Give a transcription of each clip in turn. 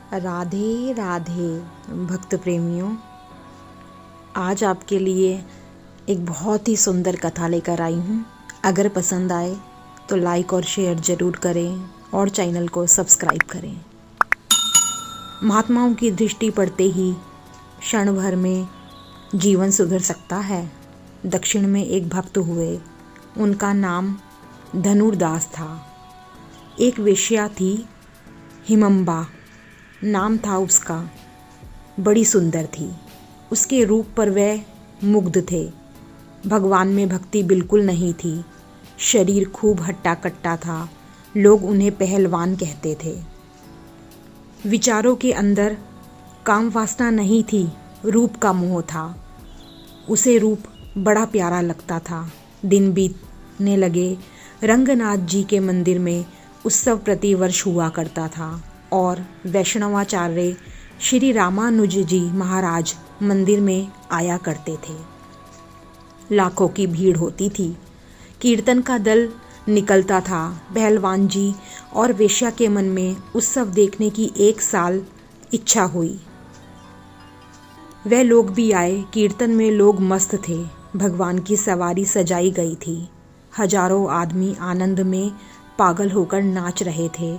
राधे राधे भक्त प्रेमियों, आज आपके लिए एक बहुत ही सुंदर कथा लेकर आई हूँ। अगर पसंद आए तो लाइक और शेयर ज़रूर करें और चैनल को सब्सक्राइब करें। महात्माओं की दृष्टि पड़ते ही क्षण भर में जीवन सुधर सकता है। दक्षिण में एक भक्त हुए, उनका नाम धनुर्दास था। एक वेश्या थी, हिमंबा नाम था उसका। बड़ी सुंदर थी, उसके रूप पर वह मुग्ध थे। भगवान में भक्ति बिल्कुल नहीं थी। शरीर खूब हट्टा कट्टा था, लोग उन्हें पहलवान कहते थे। विचारों के अंदर काम वासना नहीं थी, रूप का मोह था। उसे रूप बड़ा प्यारा लगता था। दिन बीतने लगे। रंगनाथ जी के मंदिर में उत्सव प्रतिवर्ष हुआ करता था और वैष्णवाचार्य श्री रामानुज जी महाराज मंदिर में आया करते थे। लाखों की भीड़ होती थी। कीर्तन का दल निकलता था। पहलवान जी और वेश्या के मन में उत्सव देखने की एक साल इच्छा हुई। वह लोग भी आए। कीर्तन में लोग मस्त थे। भगवान की सवारी सजाई गई थी। हजारों आदमी आनंद में पागल होकर नाच रहे थे।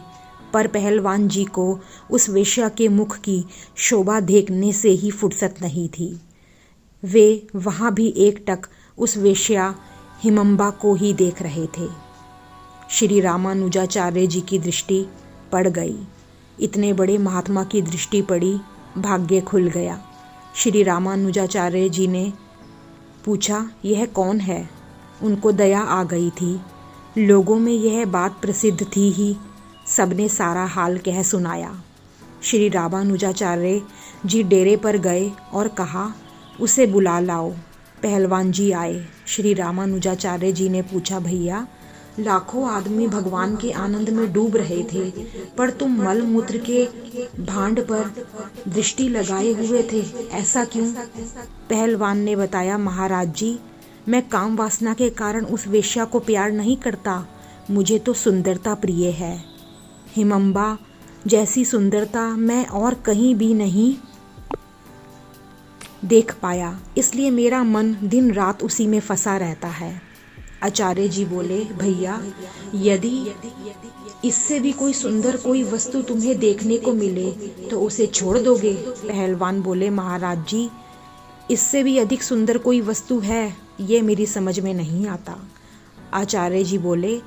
पर पहलवान जी को उस वेश्या के मुख की शोभा देखने से ही फुर्सत नहीं थी। वे वहाँ भी एकटक उस वेश्या हिमंबा को ही देख रहे थे। श्री रामानुजाचार्य जी की दृष्टि पड़ गई। इतने बड़े महात्मा की दृष्टि पड़ी, भाग्य खुल गया। श्री रामानुजाचार्य जी ने पूछा, यह कौन है? उनको दया आ गई थी। लोगों में यह बात प्रसिद्ध थी ही, सबने सारा हाल कह सुनाया। श्री रामानुजाचार्य जी डेरे पर गए और कहा, उसे बुला लाओ। पहलवान जी आए। श्री रामानुजाचार्य जी ने पूछा, भैया, लाखों आदमी भगवान के आनंद में डूब रहे थे, पर तुम मल मूत्र के भांड पर दृष्टि लगाए हुए थे, ऐसा क्यों? पहलवान ने बताया, महाराज जी, मैं काम वासना के कारण उस वेश्या को प्यार नहीं करता। मुझे तो सुंदरता प्रिय है। हिमंबा जैसी सुंदरता मैं और कहीं भी नहीं देख पाया, इसलिए मेरा मन दिन रात उसी में फंसा रहता है। आचार्य जी बोले, भैया, यदि इससे भी कोई सुंदर कोई वस्तु तुम्हें देखने को मिले तो उसे छोड़ दोगे? पहलवान बोले, महाराज जी, इससे भी अधिक सुंदर कोई वस्तु है, ये मेरी समझ में नहीं आता। आचार्य जी बोले,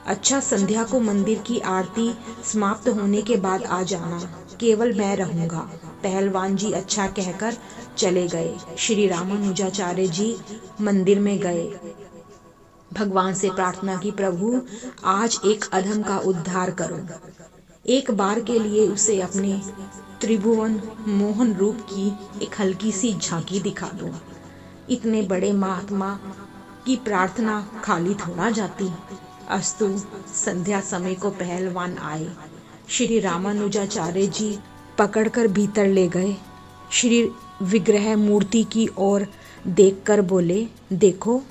अच्छा, संध्या को मंदिर की आरती समाप्त होने के बाद आ जाना, केवल मैं रहूंगा। पहलवान जी अच्छा कहकर चले गए। श्री रामानुजाचार्य जी मंदिर में गए। भगवान से प्रार्थना की, प्रभु, आज एक अधम का उद्धार करो। एक बार के लिए उसे अपने त्रिभुवन मोहन रूप की एक हल्की सी झांकी दिखा दो। इतने बड़े महात्मा की प्रार्थना खाली थोड़ा जाती। अस्तु, संध्या समय को पहलवान आए। श्री रामानुजाचार्य जी पकड़कर भीतर ले गए। श्री विग्रह मूर्ति की ओर देखकर बोले, देखो,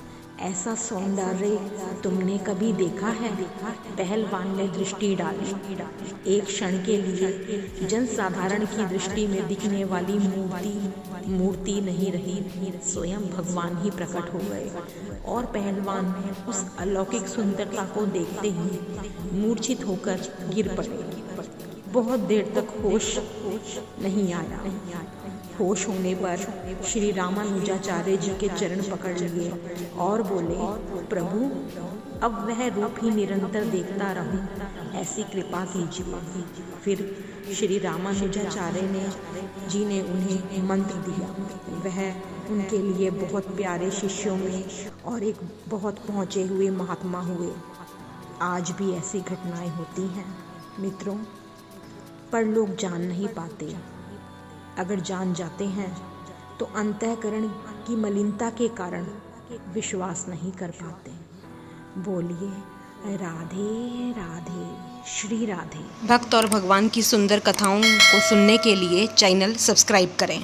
ऐसा सौंदर्य तुमने कभी देखा है? पहलवान ने दृष्टि डाली। एक क्षण के लिए जनसाधारण की दृष्टि में दिखने वाली मूर्ति नहीं रही, स्वयं भगवान ही प्रकट हो गए और पहलवान उस अलौकिक सुंदरता को देखते ही मूर्छित होकर गिर पड़े। बहुत देर तक होश नहीं आया। होश होने पर श्री रामानुजाचार्य जी के चरण पकड़ लिए और बोले, प्रभु, अब वह रूप ही निरंतर देखता रहूं, ऐसी कृपा कीजिए। फिर श्री रामानुजाचार्य जी ने उन्हें मंत्र दिया। वह उनके लिए बहुत प्यारे शिष्यों में और एक बहुत पहुँचे हुए महात्मा हुए। आज भी ऐसी घटनाएं होती हैं मित्रों, पर लोग जान नहीं पाते। अगर जान जाते हैं तो अंतःकरण की मलिनता के कारण विश्वास नहीं कर पाते। बोलिए, राधे राधे, श्री राधे। भक्त और भगवान की सुंदर कथाओं को सुनने के लिए चैनल सब्सक्राइब करें।